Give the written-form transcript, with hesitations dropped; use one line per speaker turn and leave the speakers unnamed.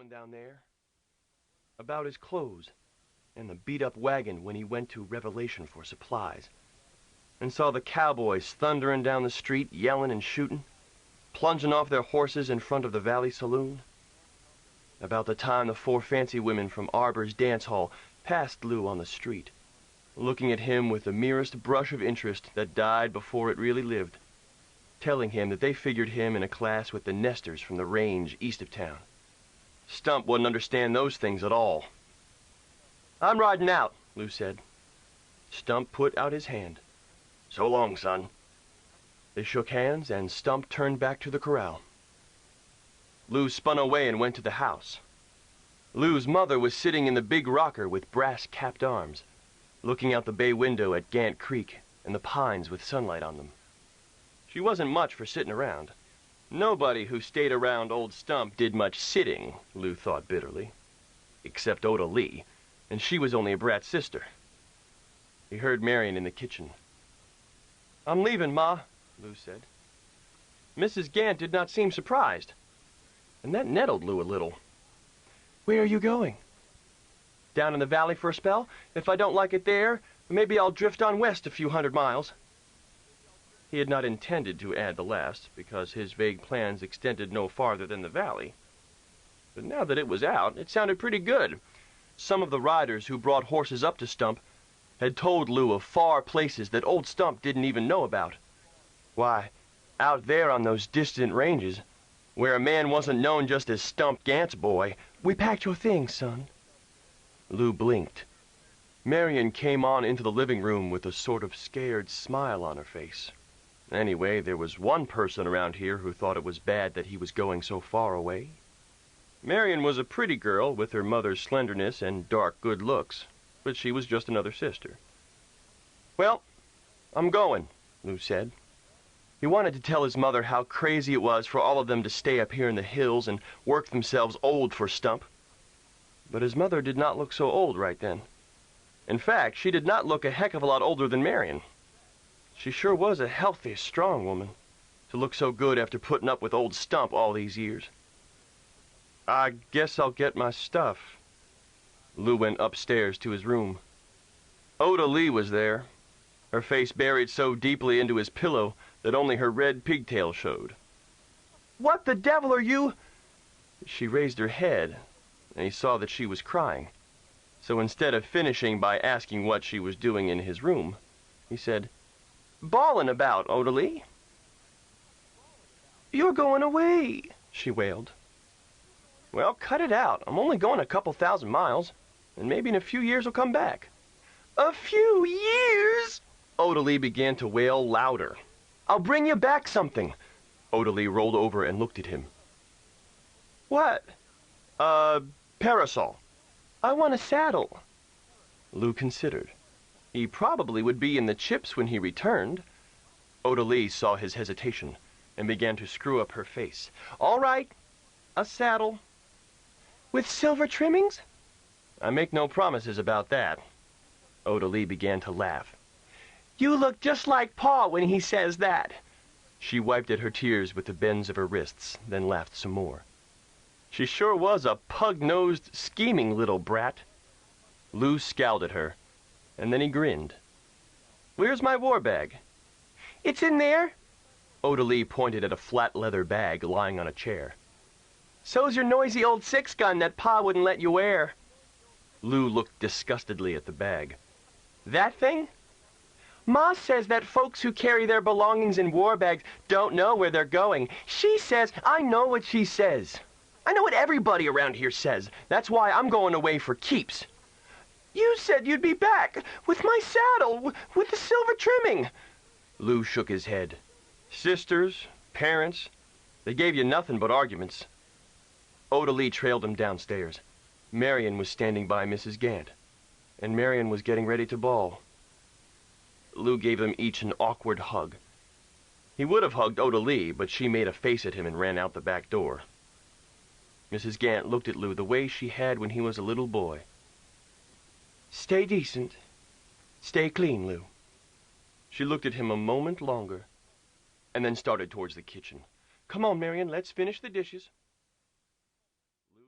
going down there. About his clothes, and the beat-up wagon when he went to Revelation for supplies, and saw the cowboys thundering down the street, yelling and shooting, plunging off their horses in front of the Valley Saloon. About the time the 4 fancy women from Arbor's dance hall passed Lew on the street, looking at him with the merest brush of interest that died before it really lived, telling him that they figured him in a class with the nesters from the range east of town. Stump wouldn't understand those things at all. "I'm riding out," Lew said. Stump put out his hand. "So long, son." They shook hands, and Stump turned back to the corral. Lew spun away and went to the house. Lew's mother was sitting in the big rocker with brass-capped arms, looking out the bay window at Gantt Creek and the pines with sunlight on them. She wasn't much for sitting around. Nobody who stayed around old Stump did much sitting, Lew thought bitterly, except Oda Lee, and she was only a brat sister. He heard Marion in the kitchen. "I'm leaving, Ma," Lew said. Mrs. Gantt did not seem surprised, and that nettled Lew a little. "Where are you going?" "Down in the valley for a spell. If I don't like it there, maybe I'll drift on west a few 100 miles. He had not intended to add the last, because his vague plans extended no farther than the valley. But now that it was out, it sounded pretty good. Some of the riders who brought horses up to Stump had told Lew of far places that old Stump didn't even know about. Why, out there on those distant ranges, where a man wasn't known just as Stump Gantt's boy. "We packed your things, son." Lew blinked. Marion came on into the living room with a sort of scared smile on her face. Anyway, there was one person around here who thought it was bad that he was going so far away. Marion was a pretty girl with her mother's slenderness and dark good looks, but she was just another sister. "Well, I'm going," Lew said. He wanted to tell his mother how crazy it was for all of them to stay up here in the hills and work themselves old for Stump. But his mother did not look so old right then. In fact, she did not look a heck of a lot older than Marion. She sure was a healthy, strong woman, to look so good after putting up with old Stump all these years. "I guess I'll get my stuff." Lew went upstairs to his room. Oda Lee was there, her face buried so deeply into his pillow that only her red pigtail showed. "What the devil are you—" She raised her head, and he saw that she was crying. So instead of finishing by asking what she was doing in his room, he said, "Bawling about, Oda Lee?" "You're going away," she wailed. "Well, cut it out. I'm only going a couple 1,000 miles, and maybe in a few years I'll come back." "A few years?" Oda Lee began to wail louder. "I'll bring you back something." Oda Lee rolled over and looked at him. "What?" Parasol." "I want a saddle." Lew considered. He probably would be in the chips when he returned. Oda Lee saw his hesitation and began to screw up her face. "All right, a saddle." "With silver trimmings?" "I make no promises about that." Oda Lee began to laugh. "You look just like Pa when he says that." She wiped at her tears with the bends of her wrists, then laughed some more. She sure was a pug-nosed, scheming little brat. Lew scowled at her, and then he grinned. "Where's my war bag?" "It's in there." Oda Lee pointed at a flat leather bag lying on a chair. "So's your noisy old 6-gun that Pa wouldn't let you wear." Lew looked disgustedly at the bag. "That thing?" "Ma says that folks who carry their belongings in war bags don't know where they're going. She says—" "I know what she says. I know what everybody around here says. That's why I'm going away for keeps." "You said you'd be back, with my saddle, with the silver trimming." Lew shook his head. "Sisters, parents, they gave you nothing but arguments." Oda Lee trailed him downstairs. Marion was standing by Mrs. Gantt, and Marion was getting ready to bawl. Lew gave them each an awkward hug. He would have hugged Oda Lee, but she made a face at him and ran out the back door. Mrs. Gantt looked at Lew the way she had when he was a little boy. "Stay decent. Stay clean, Lew." She looked at him a moment longer, and then started towards the kitchen. "Come on, Marion, let's finish the dishes."